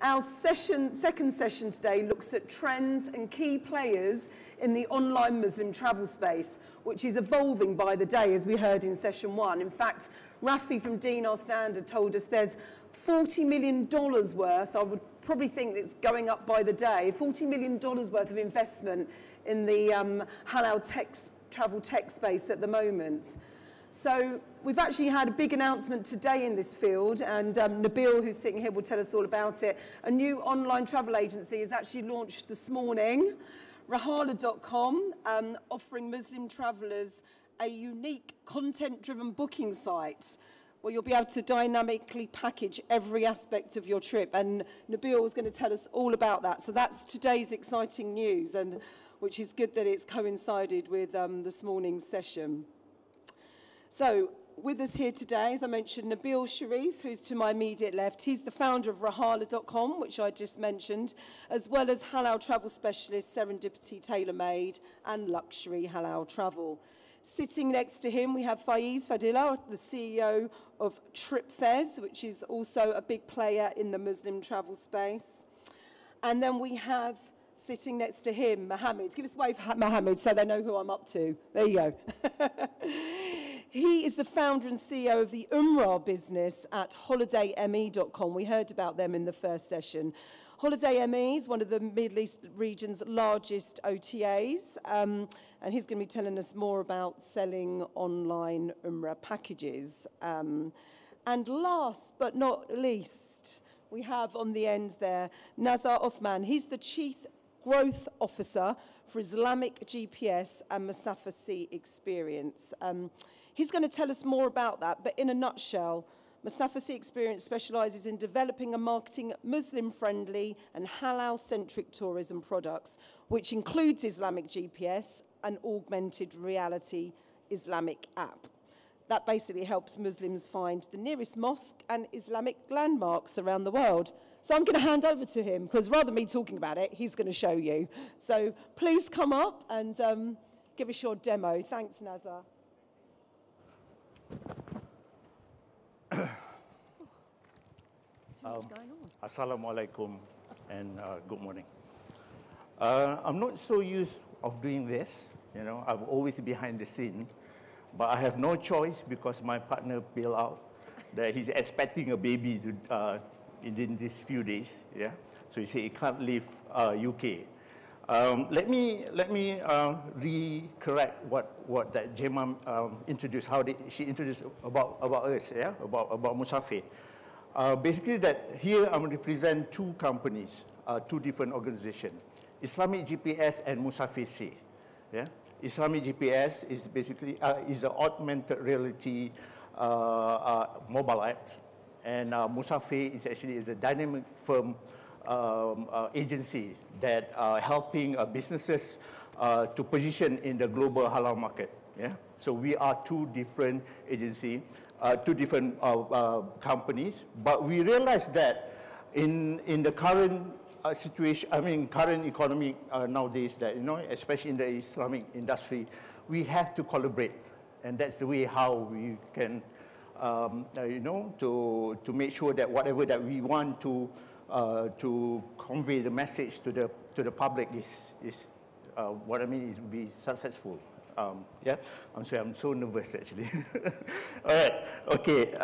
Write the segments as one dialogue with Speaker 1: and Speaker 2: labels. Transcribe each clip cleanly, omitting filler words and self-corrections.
Speaker 1: Our second session today looks at trends and key players in the online Muslim travel space, which is evolving by the day, as we heard in session 1. In fact, Rafi from Dinar Standard told us there's $40 million worth, I would probably think it's going up by the day, $40 million worth of investment in the halal travel tech space at the moment. So we've actually had a big announcement today in this field, and Nabil, who's sitting here, will tell us all about it. A new online travel agency has actually launched this morning, Rahala.com, offering Muslim travellers a unique content-driven booking site where you'll be able to dynamically package every aspect of your trip. And Nabil is going to tell us all about that. So that's today's exciting news, and which is good that it's coincided with this morning's session. So with us here today, as I mentioned, Nabil Sharif, who's to my immediate left. He's the founder of Rahala.com, which I just mentioned, as well as halal travel specialist Serendipity TaylorMade and Luxury Halal Travel. Sitting next to him, we have Faiz Fadila, the CEO of TripFez, which is also a big player in the Muslim travel space. And then we have, sitting next to him, Mohammed. Give us a wave, Mohammed, so they know who I'm up to. There you go. He is the founder and CEO of the Umrah business at HolidayMe.com. We heard about them in the first session. HolidayMe is one of the Middle East region's largest OTAs, and he's going to be telling us more about selling online Umrah packages. And last but not least, we have on the end there, Nazar Othman. He's the Chief Growth Officer for Islamic GPS and Masafah C Experience. He's going to tell us more about that, but in a nutshell, Masafah C Experience specialises in developing and marketing Muslim-friendly and halal-centric tourism products, which includes Islamic GPS and Augmented Reality Islamic app. That basically helps Muslims find the nearest mosque and Islamic landmarks around the world. So I'm going to hand over to him, because rather than me talking about it, he's going to show you. So please come up and give us your demo. Thanks, Nazar.
Speaker 2: Assalamualaikum and good morning. I'm not so used of doing this, you know, I'm always behind the scene, but I have no choice because my partner bailed out that he's expecting a baby to, in these few days, yeah. So he said he can't leave UK. Let me re-correct what that Gemma introduced. She introduced about us, yeah, about Musafir. Basically, that here I'm represent two companies, two different organizations, Islamic GPS and Musafir C. Yeah, Islamic GPS is basically is an augmented reality mobile app, and Musafir is actually a dynamic firm. Agency that are helping businesses to position in the global halal market. Yeah, so we are two different agencies, two different companies, but we realize that in the current situation, I mean current economy nowadays, that, you know, especially in the Islamic industry, we have to collaborate, and that's the way how we can, you know, to make sure that whatever that we want to convey the message to the public is what I mean is be successful. Yeah, I'm sorry, I'm so nervous actually. All right, okay.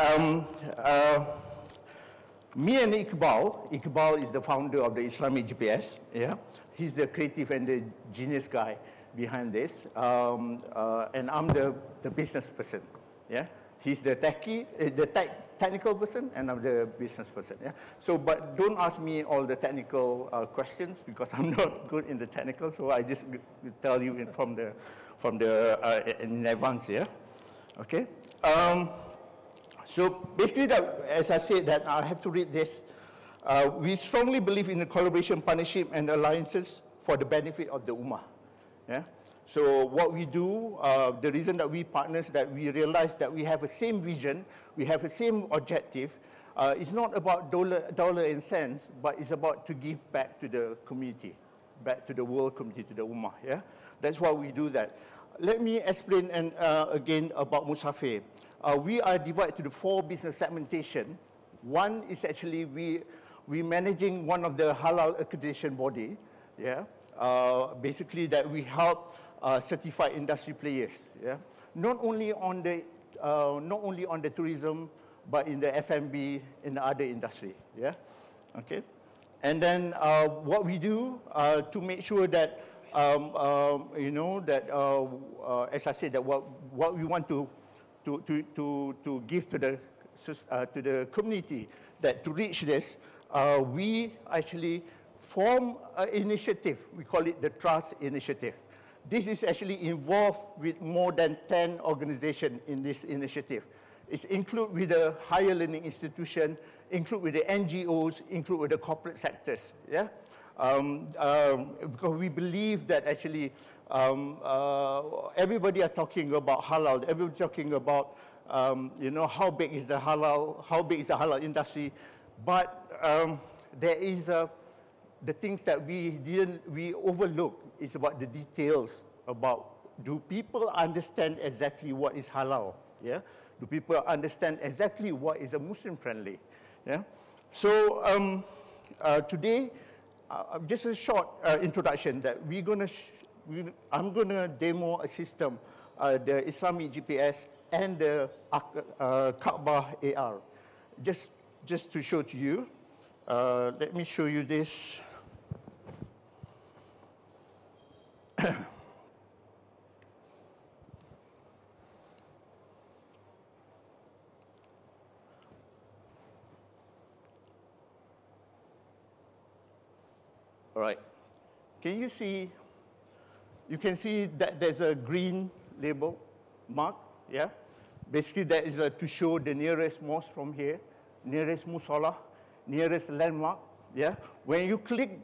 Speaker 2: Me and Iqbal is the founder of the Islamic GPS. Yeah, he's the creative and the genius guy behind this, and I'm the business person. Yeah, he's the techie, technical person, and I'm the business person. Yeah. So, but don't ask me all the technical questions because I'm not good in the technical. So I just tell you in advance. Yeah. Okay. So basically, as I said, that I have to read this. We strongly believe in the collaboration, partnership, and alliances for the benefit of the Ummah. Yeah. So what we do, the reason that we partners, that we realize that we have the same vision, we have the same objective. It's not about dollar and cents, but it's about to give back to the community, back to the world community, to the Ummah. Yeah, that's why we do that. Let me explain again about Musafir. We are divided to the 4 business segmentation. One is actually we we're managing one of the halal accreditation body, yeah, basically that we help certify industry players, yeah, not only on the tourism, but in the F&B, in the other industry, yeah, okay. And then what we do to make sure that, you know, that as I said, that what we want to give to the community, that to reach this, we actually form an initiative. We call it the Truss Initiative. This is actually involved with more than 10 organizations in this initiative. It's include with the higher learning institution, include with the NGOs, include with the corporate sectors, yeah? Because we believe that actually everybody are talking about halal, everybody talking about, you know, how big is the halal industry, but there is the things that we overlook is about the details about, do people understand exactly what is halal, yeah? Do people understand exactly what is a Muslim friendly, yeah? So today, just a short introduction that I'm gonna demo a system, the Islamic GPS and the Kaaba AR, just to show to you. Let me show you this. All right. Can you see? You can see that there's a green label mark, yeah? Basically, that is to show the nearest mosque from here, nearest musalla, nearest landmark, yeah? When you click,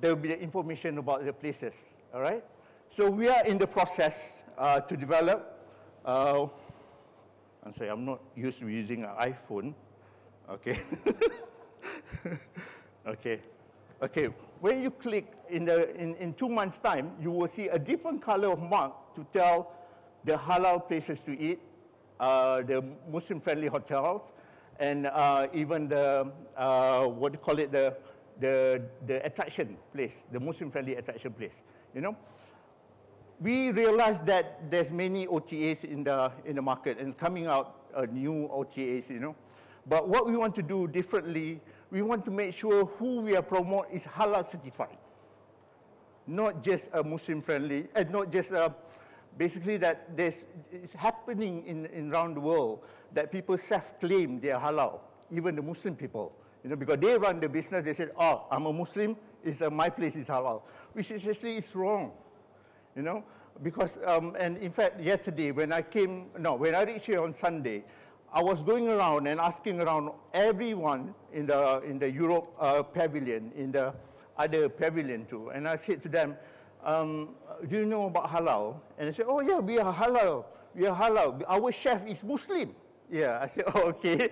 Speaker 2: there will be the information about the places, all right? So we are in the process to develop. I'm sorry, I'm not used to using an iPhone, okay? Okay. Okay, when you click in 2 months' time, you will see a different color of mark to tell the halal places to eat, the Muslim-friendly hotels, and even the what do you call it, the attraction place, the Muslim-friendly attraction place. You know, we realized that there's many OTAs in the market and coming out new OTAs. You know, but what we want to do differently, we want to make sure who we are promote is halal certified, not just a Muslim-friendly, and not just basically that it's happening in around the world that people self-claim they are halal, even the Muslim people, you know, because they run the business. They said, "Oh, I'm a Muslim. My place is halal," which is actually is wrong, you know, because and in fact yesterday when I reached here on Sunday, I was going around and asking around everyone in the Europe pavilion, in the other pavilion too, and I said to them, do you know about halal? And they said, oh yeah, we are halal. We are halal. Our chef is Muslim. Yeah, I said, oh, okay.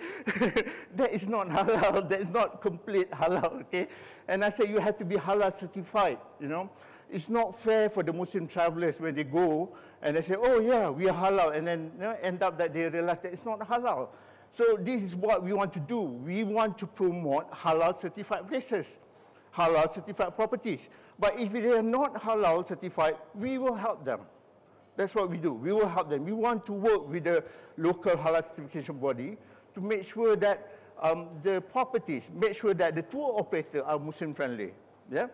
Speaker 2: That is not halal. That is not complete halal, okay? And I said, you have to be halal certified, you know? It's not fair for the Muslim travelers when they go and they say, oh yeah, we are halal, and then end up that they realize that it's not halal. So this is what we want to do. We want to promote halal certified places, halal certified properties. But if they are not halal certified, we will help them. That's what we do. We will help them. We want to work with the local halal certification body to make sure that the properties, make sure that the tour operators are Muslim friendly. Yeah?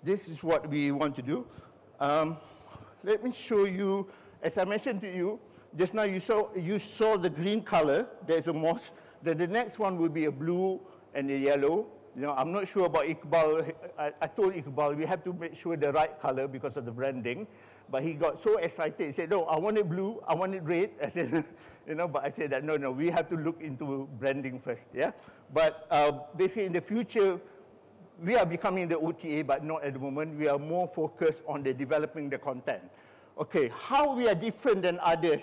Speaker 2: This is what we want to do. Let me show you, as I mentioned to you, just now you saw the green color, there's a mosque. Then the next one will be a blue and a yellow. You know, I'm not sure about Iqbal. I told Iqbal we have to make sure the right color because of the branding. But he got so excited, he said, no, I want it blue, I want it red. I said, you know, but I said that, no, we have to look into branding first, yeah? But basically in the future, we are becoming the OTA, but not at the moment. We are more focused on the developing the content. Okay, how we are different than others?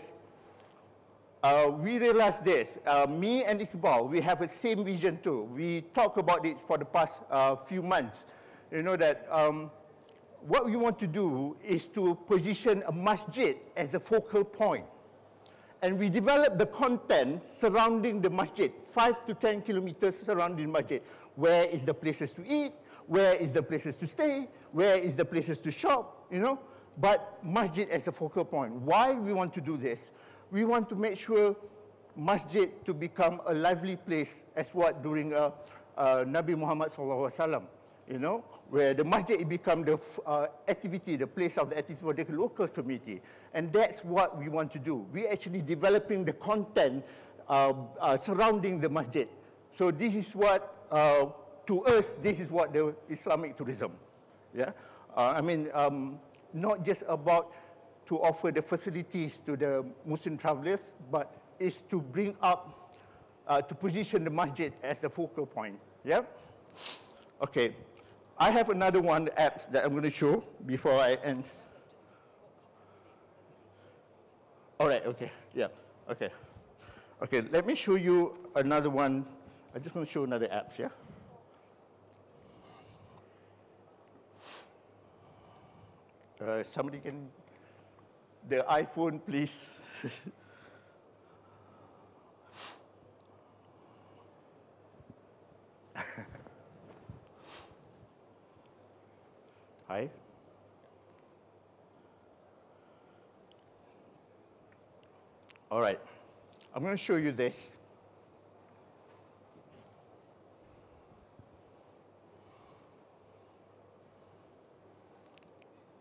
Speaker 2: We realized this. Me and Iqbal, we have the same vision too. We talk about it for the past few months. You know that what we want to do is to position a masjid as a focal point. and we develop the content surrounding the masjid, 5 to 10 kilometers surrounding the masjid. Where is the places to eat? Where is the places to stay? Where is the places to shop? You know, but masjid as a focal point. Why we want to do this? We want to make sure masjid to become a lively place, as what during Nabi Muhammad sallallahu alaihi wasallam, you know, where the masjid become the activity, the place of the activity for the local community. And that's what we want to do. We're actually developing the content surrounding the masjid. So this is what, to us, this is what the Islamic tourism. Yeah? I mean, not just about to offer the facilities to the Muslim travelers, but is to bring up, to position the masjid as the focal point. Yeah? Okay. I have another one, the apps that I'm going to show before I end. All right, okay, yeah, okay. Okay, let me show you another one. I'm just going to show another apps, yeah? Somebody can, the iPhone, please. Hi. All right, I'm going to show you this.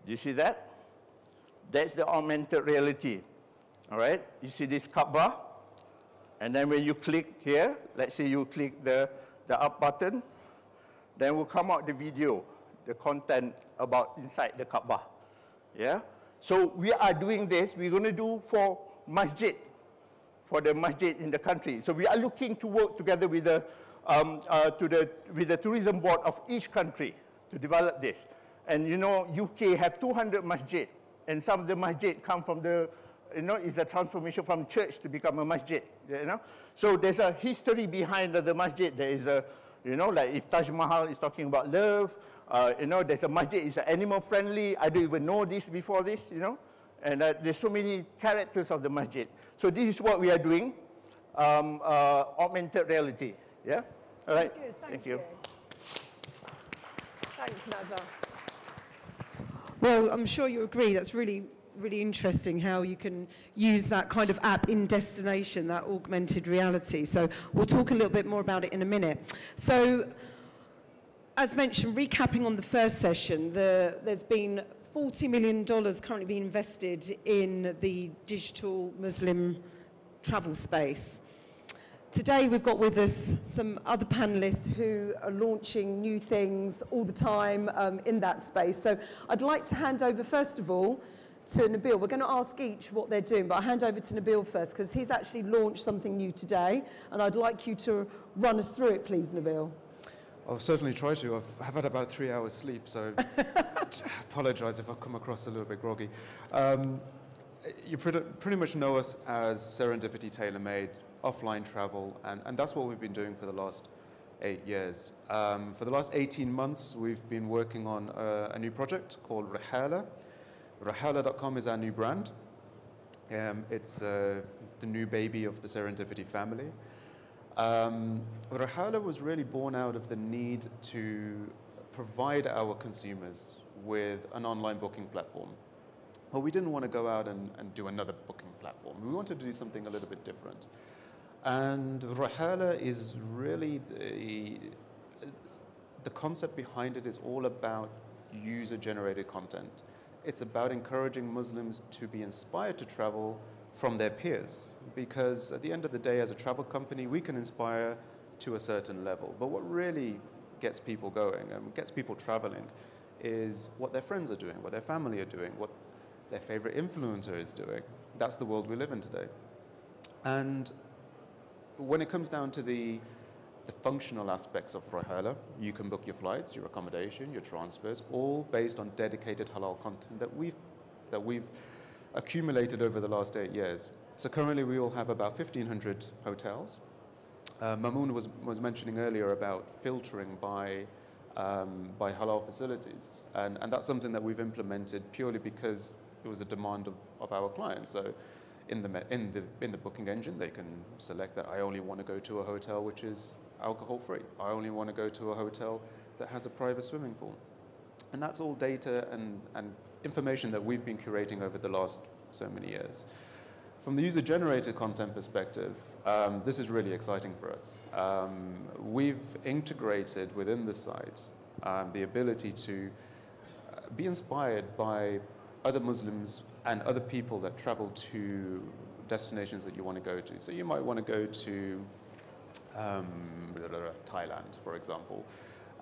Speaker 2: Do you see that? That's the augmented reality. All right, you see this Kaaba, and then when you click here, let's say you click the up button, then will come out the video, the content about inside the Kaaba. Yeah? So we are doing this, we're going to do for masjid, for the masjid in the country. So we are looking to work together with the, with the tourism board of each country to develop this. And you know, UK have 200 masjid, and some of the masjid come from the, you know, is a transformation from church to become a masjid, you know. So there's a history behind the masjid. There is a, you know, like if Taj Mahal is talking about love, you know, there's a masjid, it's animal friendly. I don't even know this before this, you know. And there's so many characters of the masjid. So this is what we are doing, augmented reality. Yeah? All right.
Speaker 1: Good,
Speaker 2: thank you.
Speaker 1: Thanks, Nazar. Well, I'm sure you agree that's really interesting how you can use that kind of app in destination, that augmented reality. So we'll talk a little bit more about it in a minute. So, as mentioned, recapping on the first session, there's been $40 million currently being invested in the digital Muslim travel space. Today we've got with us some other panellists who are launching new things all the time in that space. So I'd like to hand over, first of all, to Nabil. We're going to ask each what they're doing, but I'll hand over to Nabil first, because he's actually launched something new today, and I'd like you to run us through it, please, Nabil.
Speaker 3: I'll certainly try to. I've had about 3 hours sleep, so I apologize if I come across a little bit groggy. You pretty much know us as Serendipity Tailor-Made, offline travel, and that's what we've been doing for the last 8 years. For the last 18 months, we've been working on a new project called Rihala. Rihala.com is our new brand. It's the new baby of the Serendipity family. Rihala was really born out of the need to provide our consumers with an online booking platform. But we didn't want to go out and do another booking platform. We wanted to do something a little bit different. And Rihala is really the concept behind it is all about user-generated content. It's about encouraging Muslims to be inspired to travel from their peers, because at the end of the day, as a travel company, we can inspire to a certain level. But what really gets people going and gets people traveling is what their friends are doing, what their family are doing, what their favorite influencer is doing. That's the world we live in today. And when it comes down to the functional aspects of Rihala, you can book your flights, your accommodation, your transfers, all based on dedicated halal content that we've accumulated over the last 8 years. So currently we all have about 1,500 hotels. Mamoon was mentioning earlier about filtering by halal facilities, and that's something that we've implemented purely because it was a demand of our clients. So in the booking engine, they can select that I only want to go to a hotel which is alcohol-free. I only want to go to a hotel that has a private swimming pool. And that's all data and information that we've been curating over the last so many years. From the user-generated content perspective, this is really exciting for us. We've integrated within the site the ability to be inspired by other Muslims and other people that travel to destinations that you want to go to. So you might want to go to Thailand, for example,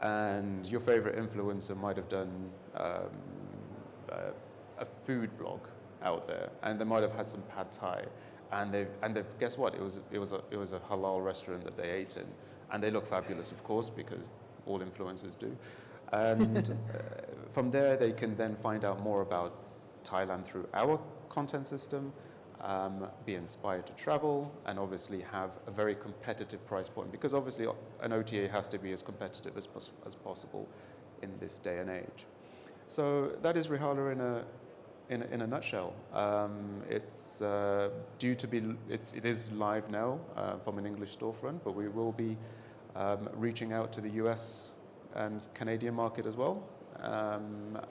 Speaker 3: and your favorite influencer might have done a food blog out there, and they might have had some pad thai, and they've guess what? It was a halal restaurant that they ate in, and they look fabulous, of course, because all influencers do. And from there, they can then find out more about Thailand through our content system, be inspired to travel, and obviously have a very competitive price point, because obviously an OTA has to be as competitive as possible in this day and age. So that is Rihala in a nutshell. It's due to be, it is live now from an English storefront, but we will be reaching out to the US and Canadian market as well,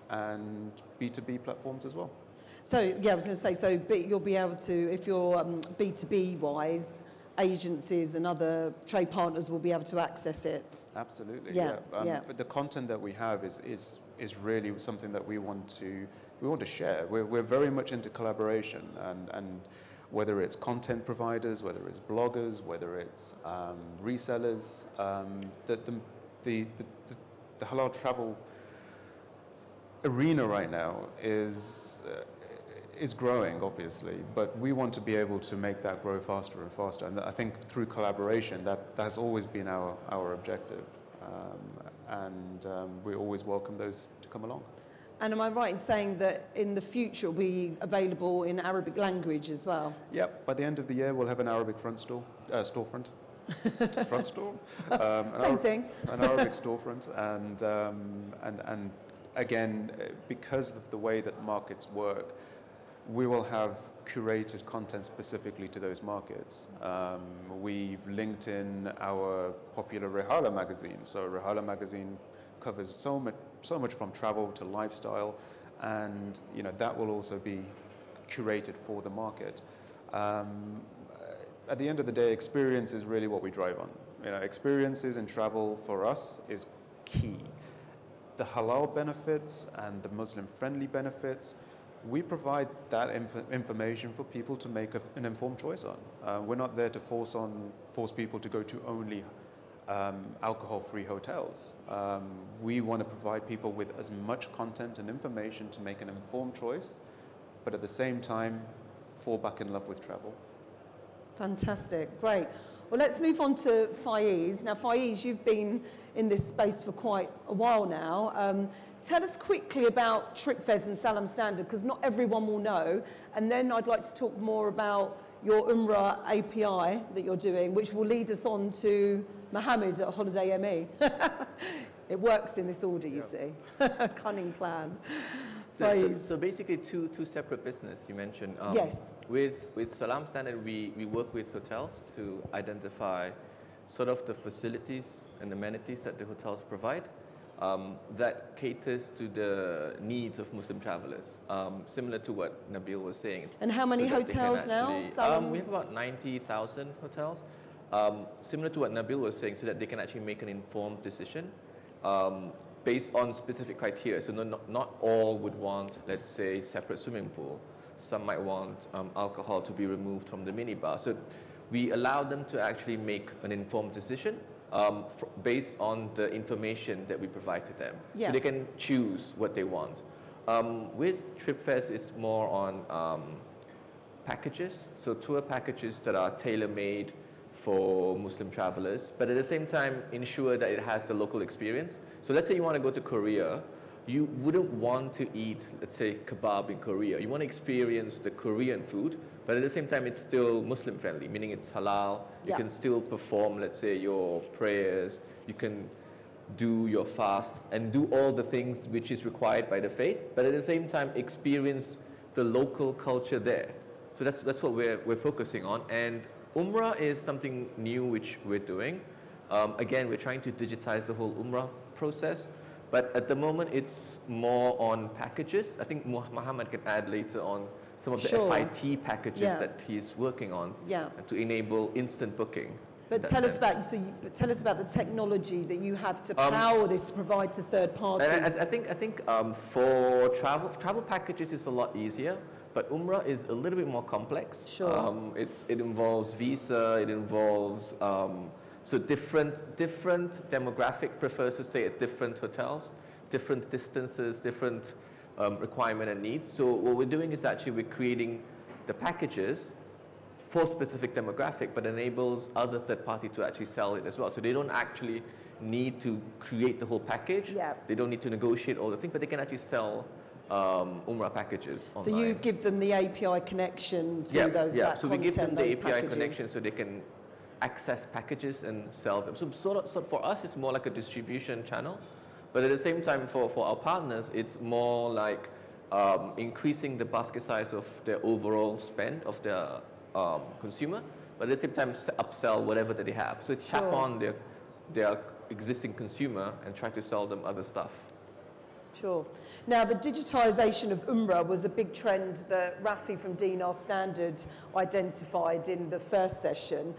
Speaker 3: and B2B platforms as well.
Speaker 1: So, yeah, I was going to say, so you'll be able to, if you're B2B wise, agencies and other trade partners will be able to access it.
Speaker 3: Absolutely,
Speaker 1: yeah.
Speaker 3: But the content that we have is really something that we want to share. We're very much into collaboration, and whether it's content providers, whether it's bloggers, whether it's resellers, the halal travel arena right now is growing, obviously, but we want to be able to make that grow faster and faster. And I think through collaboration, that's always been our objective. We always welcome those to come along.
Speaker 1: And am I right in saying that in the future it will be available in Arabic language as well?
Speaker 3: Yep, by the end of the year, we'll have an Arabic storefront. Front store?
Speaker 1: Same thing.
Speaker 3: An Arabic storefront. And again, because of the way that markets work, we will have curated content specifically to those markets. We've linked in our popular Rihala magazine. So Rihala magazine covers so much from travel to lifestyle, and that will also be curated for the market. At the end of the day, experience is really what we drive on. Experiences in travel for us is key. The halal benefits and the Muslim-friendly benefits, we provide that information for people to make an informed choice on. We're not there to force people to go to only alcohol-free hotels. We want to provide people with as much content and information to make an informed choice, but at the same time, fall back in love with travel.
Speaker 1: Fantastic, great. Well, let's move on to Faiz. Now, Faiz, you've been in this space for quite a while now. Tell us quickly about TripFez and Salam Standard, because not everyone will know. And then I'd like to talk more about your Umrah API that you're doing, which will lead us on to Mohammed at Holiday ME. It works in this order, you see. Cunning plan.
Speaker 4: So basically two separate business you mentioned.
Speaker 1: Yes.
Speaker 4: With Salam Standard, we work with hotels to identify sort of the facilities and amenities that the hotels provide that caters to the needs of Muslim travelers, similar to what Nabil was saying.
Speaker 1: And how many hotels now?
Speaker 4: We have about 90,000 hotels, similar to what Nabil was saying, so that they can actually make an informed decision based on specific criteria. So not all would want, let's say, separate swimming pool. Some might want alcohol to be removed from the minibar. So we allow them to actually make an informed decision based on the information that we provide to them.
Speaker 1: Yeah.
Speaker 4: So they can choose what they want. With TripFez, it's more on packages, so tour packages that are tailor-made for Muslim travelers, but at the same time ensure that it has the local experience. So let's say you want to go to Korea, you wouldn't want to eat, let's say, kebab in Korea. You want to experience the Korean food, but at the same time it's still Muslim friendly, meaning it's halal. You can still perform, let's say, your prayers, you can do your fast and do all the things which is required by the faith, but at the same time experience the local culture there. So that's what we're focusing on. And Umrah is something new which we're doing. Again, we're trying to digitize the whole Umrah process. But at the moment, it's more on packages. I think Muhammad can add later on some of the FIT packages that he's working on to enable instant booking.
Speaker 1: But tell us about the technology that you have to power this to provide to third parties.
Speaker 4: I think for travel packages is a lot easier, but Umrah is a little bit more complex.
Speaker 1: Sure.
Speaker 4: It involves visa. It involves so different demographic prefers to stay at different hotels, different distances, different requirement and needs. So what we're doing is actually we're creating the packages for specific demographic, but enables other third party to actually sell it as well. So they don't actually need to create the whole package.
Speaker 1: Yeah.
Speaker 4: They don't need to negotiate all the things, but they can actually sell Umrah packages online.
Speaker 1: So you give them the API connection to that
Speaker 4: So we give them the API
Speaker 1: packages.
Speaker 4: connection so they can access packages and sell them. So for us, it's more like a distribution channel, but at the same time, for our partners, it's more like increasing the basket size of their overall spend of their consumer, but at the same time upsell whatever that they have. So tap on their existing consumer and try to sell them other stuff.
Speaker 1: Sure. Now, the digitization of Umrah was a big trend that Rafi from Dinar Standard identified in the first session.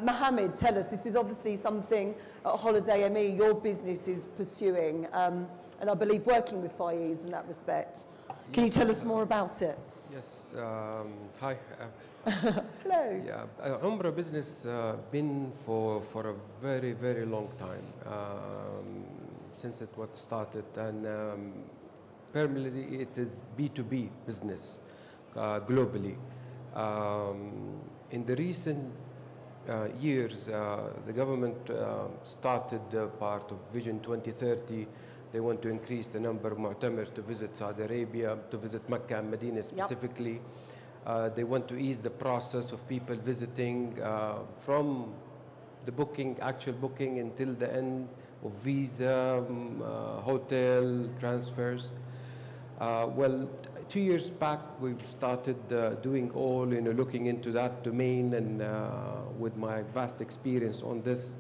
Speaker 1: Mohammed, tell us, this is obviously something at Holiday ME your business is pursuing, and I believe working with FIEs in that respect. Can you tell us more about it?
Speaker 5: Yes. Hi.
Speaker 1: Hello.
Speaker 5: Yeah, Umrah business been for a very, very long time. Since it was started, and primarily it is B2B business globally. In the recent years, the government started part of Vision 2030. They want to increase the number of mu'tamers to visit Saudi Arabia, to visit Mecca and Medina specifically. They want to ease the process of people visiting from the actual booking until the end of visa, hotel transfers. Well, 2 years back, we've started doing all, looking into that domain, and with my vast experience on this,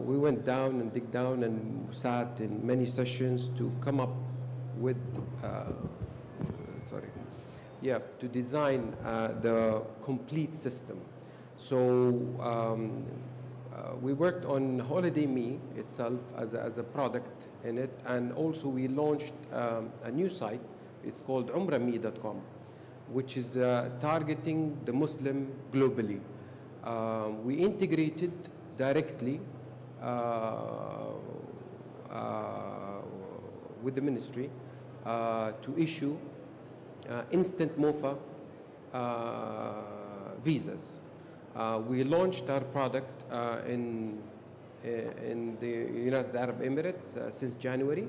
Speaker 5: we went down and dig down and sat in many sessions to come up with, to design the complete system. So we worked on Holiday Me itself as a product in it, and also we launched a new site. It's called umrahme.com, which is targeting the Muslim globally. We integrated directly with the ministry to issue instant MOFA visas. We launched our product in the United Arab Emirates since January,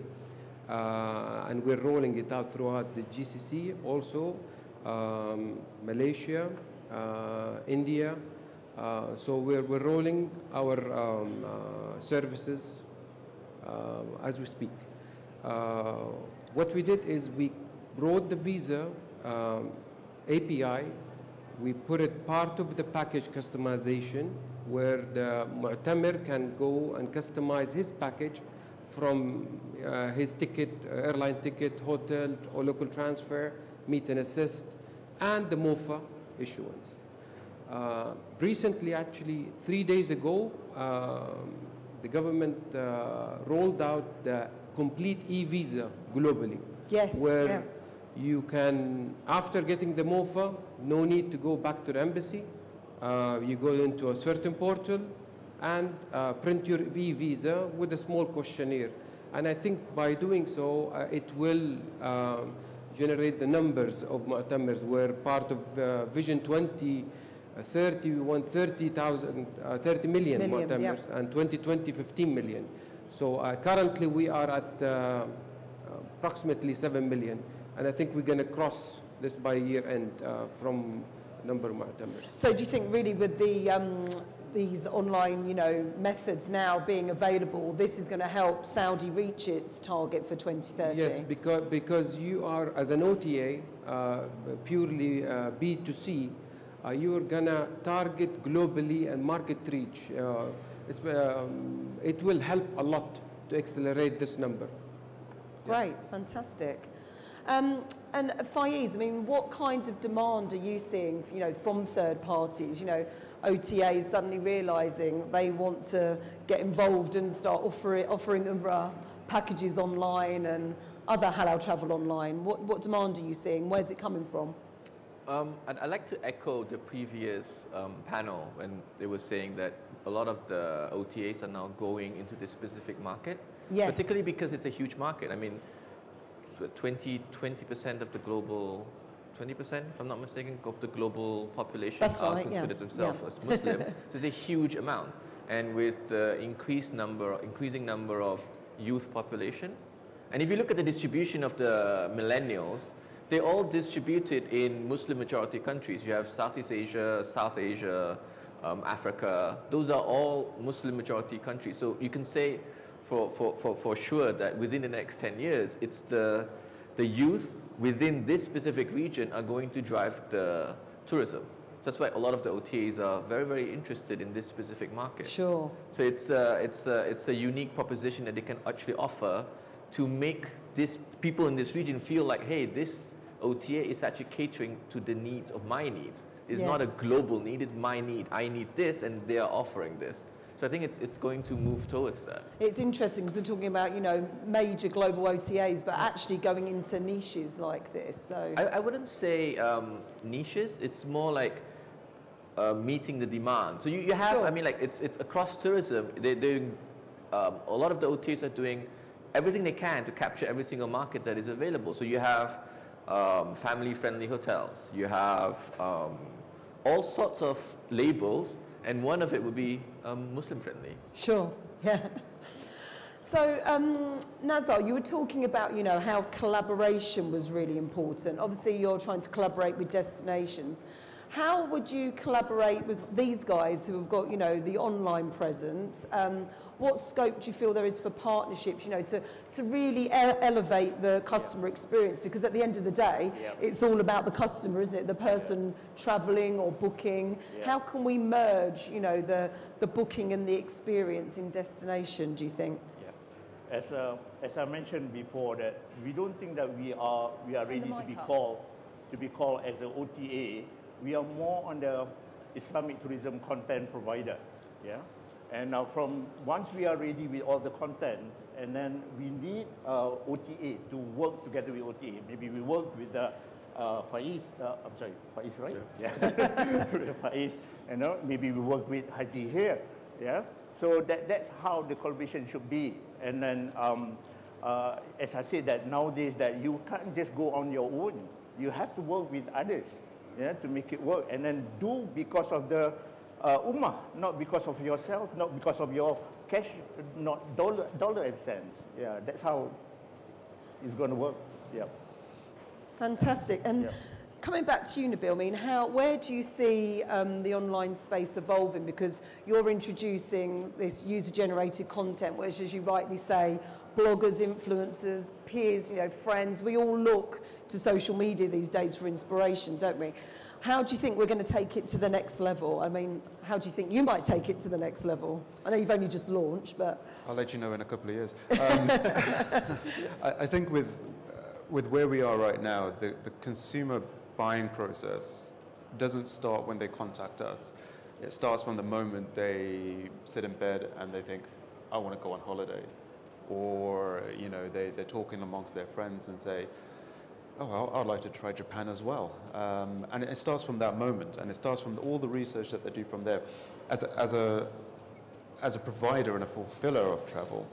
Speaker 5: and we're rolling it out throughout the GCC, also Malaysia, India. So we're rolling our services as we speak. What we did is we brought the visa API. We put it part of the package customization, where the mu'tamir can go and customize his package from his ticket, airline ticket, hotel, or local transfer, meet and assist, and the MOFA issuance. Recently, actually, 3 days ago, the government rolled out the complete e-visa globally.
Speaker 1: Yes.
Speaker 5: Where you can, after getting the MOFA, no need to go back to the embassy. You go into a certain portal and print your visa with a small questionnaire. And I think by doing so, it will generate the numbers of mu'tamers, where part of Vision 2030, we want 30 million mu'tamers, and 2020, 15 million. So currently we are at approximately 7 million. And I think we're going to cross this by year end from number of mu'tamers.
Speaker 1: So do you think really with the these online, methods now being available, this is going to help Saudi reach its target for 2030?
Speaker 5: Yes, because you are, as an OTA, purely B2C, you are going to target globally and market reach. It will help a lot to accelerate this number.
Speaker 1: Great, fantastic. And Faiz, I mean, what kind of demand are you seeing, from third parties? OTAs suddenly realising they want to get involved and start offering Umrah packages online and other halal travel online. What demand are you seeing? Where's it coming from?
Speaker 4: I'd like to echo the previous panel when they were saying that a lot of the OTAs are now going into this specific market,
Speaker 1: yes,
Speaker 4: particularly because it's a huge market. I mean, 20% of the global, 20%, if I'm not mistaken, of the global population consider themselves as Muslim. So it's a huge amount. And with the increasing number of youth population, and if you look at the distribution of the millennials, they're all distributed in Muslim majority countries. You have Southeast Asia, South Asia, Africa. Those are all Muslim majority countries. So you can say for sure that within the next 10 years, it's the youth within this specific region are going to drive the tourism. So that's why a lot of the OTAs are very, very interested in this specific market.
Speaker 1: Sure.
Speaker 4: So it's a unique proposition that they can actually offer to make these people in this region feel like, hey, this OTA is actually catering to the needs of my needs. It's not a global need, it's my need. I need this, and they are offering this. So I think it's going to move towards that.
Speaker 1: It's interesting because we're talking about, major global OTAs, but actually going into niches like this. So
Speaker 4: I wouldn't say niches. It's more like meeting the demand. So you have, I mean, like it's across tourism. They're doing, a lot of the OTAs are doing everything they can to capture every single market that is available. So you have family-friendly hotels. You have all sorts of labels, and one of it would be Muslim-friendly.
Speaker 1: Sure, yeah. So, Nazar, you were talking about, how collaboration was really important. Obviously, you're trying to collaborate with destinations. How would you collaborate with these guys who have got, the online presence? What scope do you feel there is for partnerships, to really elevate the customer experience? Because at the end of the day, it's all about the customer, isn't it? The person traveling or booking. How can we merge, the booking and the experience in destination, do you think?
Speaker 2: As I mentioned before, that we don't think that we are ready to be called as an OTA. We are more on the Islamic tourism content provider, And now once we are ready with all the content, and then we need OTA to work together with OTA. Maybe we work with Faiz, Faiz, right? Yeah. Faiz, maybe we work with Haji here, So that's how the collaboration should be. And then, as I said, that nowadays that you can't just go on your own. You have to work with others, to make it work. And then do because of the ummah, not because of yourself, not because of your cash, not dollar and cents. That's how it's going to work.
Speaker 1: Fantastic. And coming back to you, Nabil, I mean, where do you see the online space evolving? Because you're introducing this user-generated content, which, as you rightly say, bloggers, influencers, peers, friends, we all look to social media these days for inspiration, don't we? How do you think we're going to take it to the next level? I mean, how do you think you might take it to the next level? I know you've only just launched, but...
Speaker 3: I'll let you know in a couple of years. I think with where we are right now, the consumer buying process doesn't start when they contact us. It starts from the moment they sit in bed and they think, I want to go on holiday. Or, they're talking amongst their friends and say, oh, I'd like to try Japan as well. And it starts from that moment, and it starts from all the research that they do from there. As a provider and a fulfiller of travel,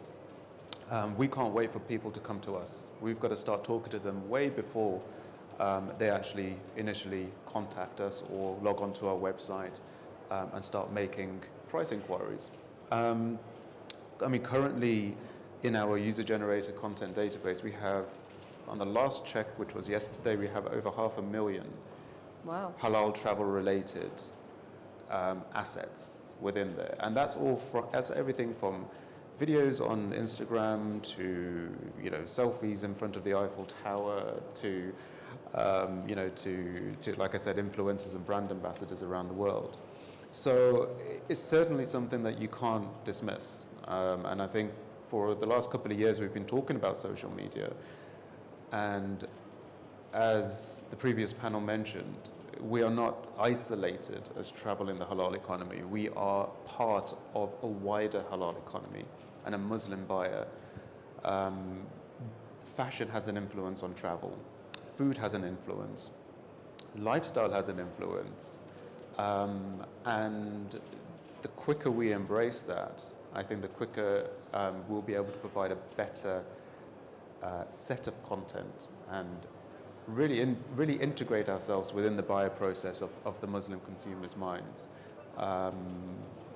Speaker 3: we can't wait for people to come to us. We've got to start talking to them way before they actually initially contact us or log onto our website and start making price inquiries. Currently in our user-generated content database, we have, on the last check, which was yesterday, we have over 500,000 halal travel-related assets, within there. And that's that's everything from videos on Instagram to, you know, selfies in front of the Eiffel Tower to, you know, to, like I said, influencers and brand ambassadors around the world. So it's certainly something that you can't dismiss. And I think for the last couple of years, we've been talking about social media. And as the previous panel mentioned, we are not isolated as travel in the halal economy. We are part of a wider halal economy and a Muslim buyer. Fashion has an influence on travel. Food has an influence. Lifestyle has an influence. And the quicker we embrace that, I think the quicker we'll be able to provide a better set of content and really integrate ourselves within the buyer process of the Muslim consumers' minds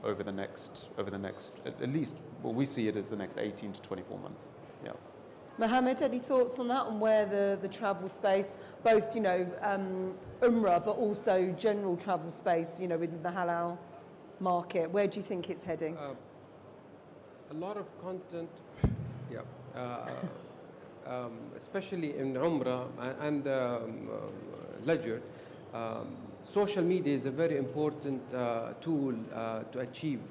Speaker 3: over the next, at least, well, we see it as the next 18 to 24 months. Yeah.
Speaker 1: Mohammed, any thoughts on that, on where the travel space, both, you know, Umrah, but also general travel space, you know, within the halal market, where do you think it's heading?
Speaker 5: A lot of content, yeah, especially in Umrah and leisure. Social media is a very important tool to achieve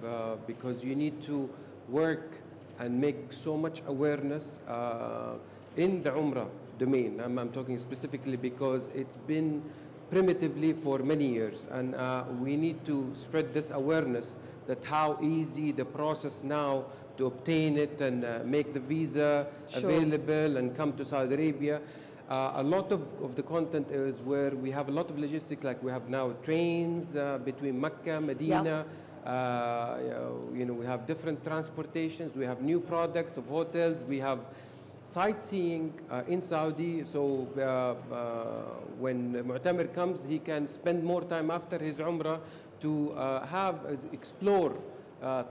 Speaker 5: because you need to work and make so much awareness in the Umrah domain. I'm talking specifically because it's been primitively for many years, and we need to spread this awareness that how easy the process now to obtain it and make the visa available and come to Saudi Arabia. A lot of the content is where we have a lot of logistics, like we have now trains between Mecca, Medina. You know, we have different transportations, we have new products of hotels, we have sightseeing in Saudi. So when Mu'tamir comes, he can spend more time after his Umrah to explore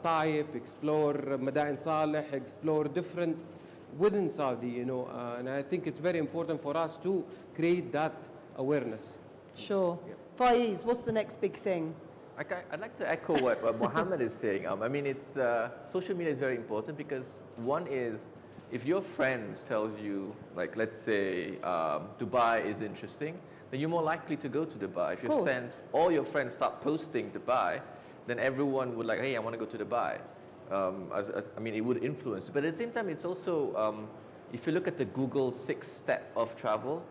Speaker 5: Taif, explore Madain Saleh, explore different within Saudi, you know, and I think it's very important for us to create that awareness.
Speaker 1: Sure. Yeah. Faiz, what's the next big thing?
Speaker 4: I'd like to echo what Mohammed is saying. I mean, it's social media is very important because one is, if your friends tells you, like, let's say Dubai is interesting, then you're more likely to go to Dubai. If all your friends start posting Dubai, then everyone would like, hey, I want to go to Dubai. I mean, it would influence. But at the same time, it's also, if you look at the Google 6-step of travel,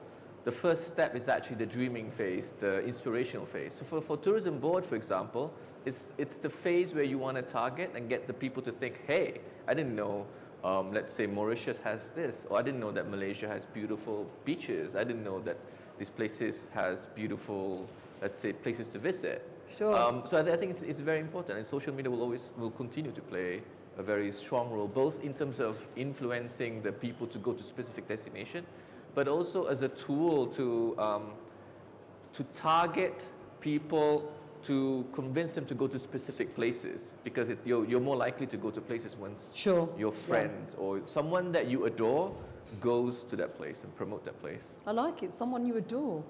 Speaker 4: the first step is actually the dreaming phase, the inspirational phase. So for tourism board, for example, it's the phase where you want to target and get the people to think, hey, I didn't know, let's say Mauritius has this, or I didn't know that Malaysia has beautiful beaches. I didn't know that these places has beautiful, let's say, places to visit.
Speaker 1: Sure.
Speaker 4: So I think it's very important, and social media will continue to play a very strong role, both in terms of influencing the people to go to specific destination, but also as a tool to target people, to convince them to go to specific places, because you're more likely to go to places once your friend or someone that you adore goes to that place and promote that place.
Speaker 1: I like it, someone you adore.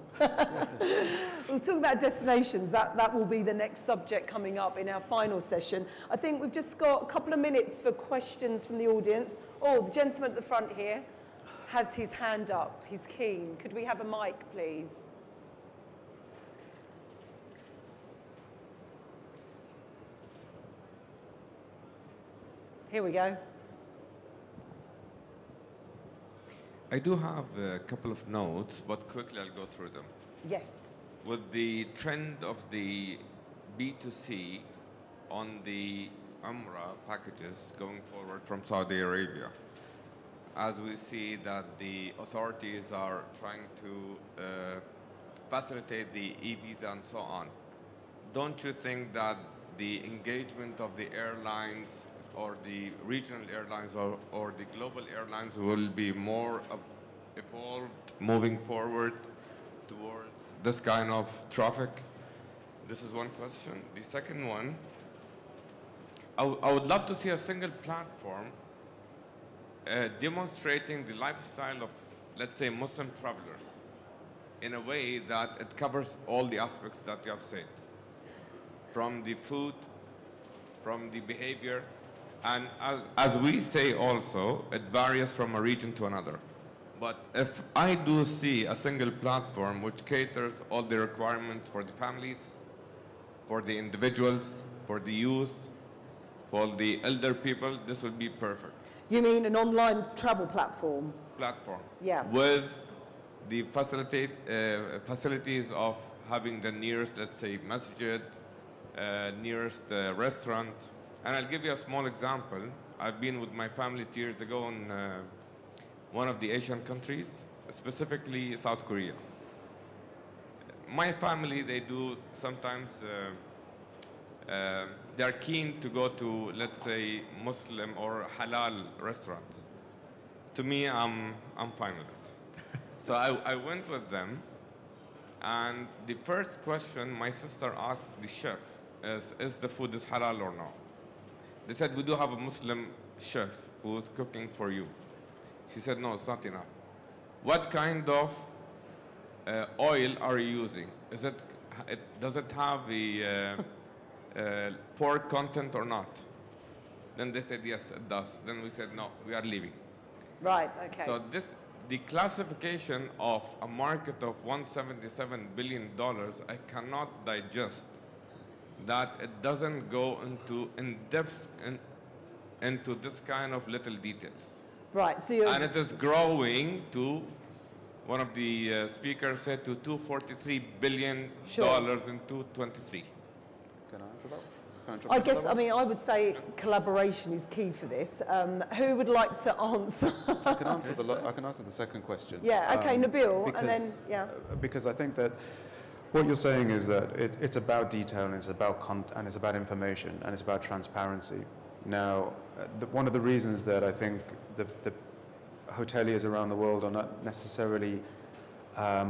Speaker 1: We'll talk about destinations. That will be the next subject coming up in our final session. I think we've just got a couple of minutes for questions from the audience. Oh, the gentleman at the front here has his hand up. He's keen. Could we have a mic, please? Here we go.
Speaker 6: I do have a couple of notes, but quickly I'll go through them.
Speaker 1: Yes.
Speaker 6: With the trend of the B2C on the Umrah packages going forward from Saudi Arabia, as we see that the authorities are trying to facilitate the e-visa and so on, don't you think that the engagement of the airlines or the regional airlines or the global airlines will be more evolved moving forward towards this kind of traffic? This is one question. The second one, I would love to see a single platform demonstrating the lifestyle of, let's say, Muslim travelers in a way that it covers all the aspects that you have said, from the food from the behavior. And as we say also, it varies from a region to another. But if I do see a single platform which caters all the requirements for the families, for the individuals, for the youth, for the elder people, this will be perfect.
Speaker 1: You mean an online travel platform?
Speaker 6: Platform.
Speaker 1: Yeah.
Speaker 6: With the facilities of having the nearest, let's say, Masjid, nearest restaurant. And I'll give you a small example. I've been with my family 2 years ago in one of the Asian countries, specifically South Korea. My family, they do sometimes, they're keen to go to, let's say, Muslim or halal restaurants. To me, I'm fine with it. So I went with them, and the first question my sister asked the chef is the food is halal or no? They said, we do have a Muslim chef who's cooking for you. She said, no, it's not enough. What kind of oil are you using? Does it have a pork content or not? Then they said, yes, it does. Then we said, no, we are leaving.
Speaker 1: Right, okay.
Speaker 6: So the classification of a market of $177 billion, I cannot digest that it doesn't go in depth into this kind of little details.
Speaker 1: Right, so you're...
Speaker 6: And it is growing to, one of the speakers said, to $243 billion in 2023.
Speaker 3: Can I answer that?
Speaker 1: I guess, I mean, I would say collaboration is key for this. Who would like to answer?
Speaker 3: I can answer the second question.
Speaker 1: Yeah, okay, Nabil,
Speaker 3: because,
Speaker 1: and then, yeah.
Speaker 3: Because I think that what you're saying is that it's about detail, and it's about and it's about information, and it's about transparency. Now, one of the reasons that I think the hoteliers around the world are not necessarily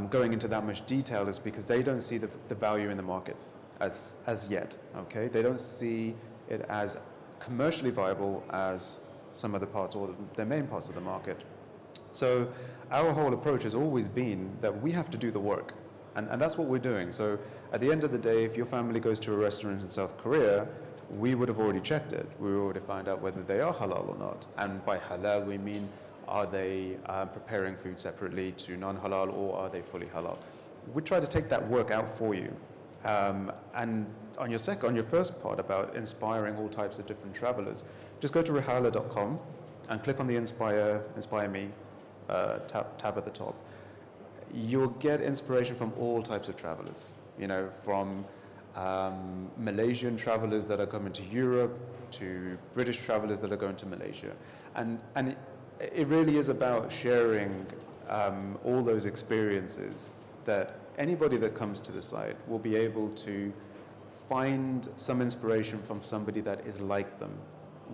Speaker 3: going into that much detail is because they don't see the value in the market as yet, okay? They don't see it as commercially viable as some other parts or the main parts of the market. So our whole approach has always been that we have to do the work, and that's what we're doing. So at the end of the day, if your family goes to a restaurant in South Korea, we would have already checked it. We would already find out whether they are halal or not. And by halal, we mean, are they preparing food separately to non-halal, or are they fully halal? We try to take that work out for you. And on your first part about inspiring all types of different travelers, just go to rihala.com and click on the Inspire Me tab at the top. You'll get inspiration from all types of travelers, you know, from Malaysian travelers that are coming to Europe to British travelers that are going to Malaysia. And it really is about sharing all those experiences that anybody that comes to the site will be able to find some inspiration from somebody that is like them,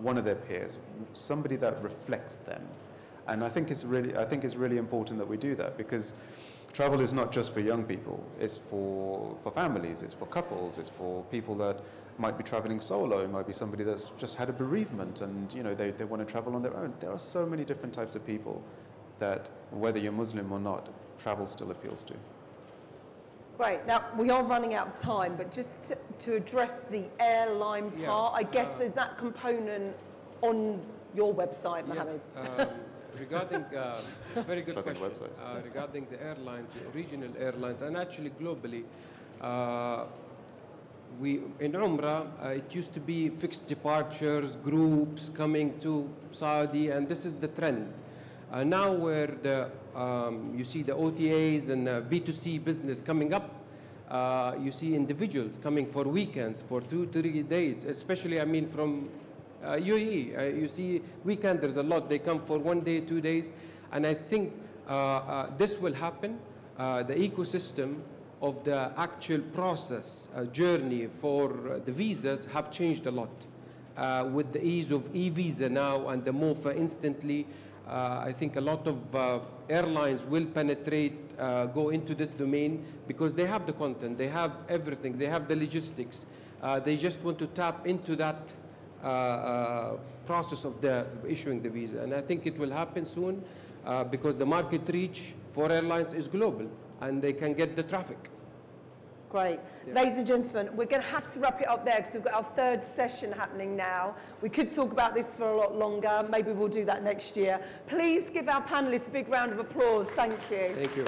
Speaker 3: one of their peers, somebody that reflects them. And I think it's really important that we do that, because travel is not just for young people. It's for families, it's for couples, it's for people that might be traveling solo. It might be somebody that's just had a bereavement and, you know, they want to travel on their own. There are so many different types of people that, whether you're Muslim or not, travel still appeals to.
Speaker 1: Great. Now, we are running out of time, but just to address the airline part, I guess is that component on your website, Mohammed?
Speaker 5: Yes. Regarding, it's a very good question. Regarding the airlines, the regional airlines, and actually globally, in Umrah, it used to be fixed departures, groups coming to Saudi, and this is the trend. Now where you see the OTAs and B2C business coming up, you see individuals coming for weekends, for 2 to 3 days, especially, I mean, from UAE. You see weekenders a lot. They come for 1 day, 2 days. And I think this will happen. The ecosystem of the actual process, journey for the visas have changed a lot. With the ease of e-visa now and the MOFA instantly, I think a lot of airlines will penetrate, go into this domain, because they have the content, they have everything, they have the logistics. They just want to tap into that process of issuing the visa. And I think it will happen soon because the market reach for airlines is global and they can get the traffic.
Speaker 1: Great.
Speaker 5: Yeah.
Speaker 1: Ladies and gentlemen, we're going to have to wrap it up there because we've got our third session happening now. We could talk about this for a lot longer. Maybe we'll do that next year. Please give our panelists a big round of applause. Thank you.
Speaker 5: Thank you.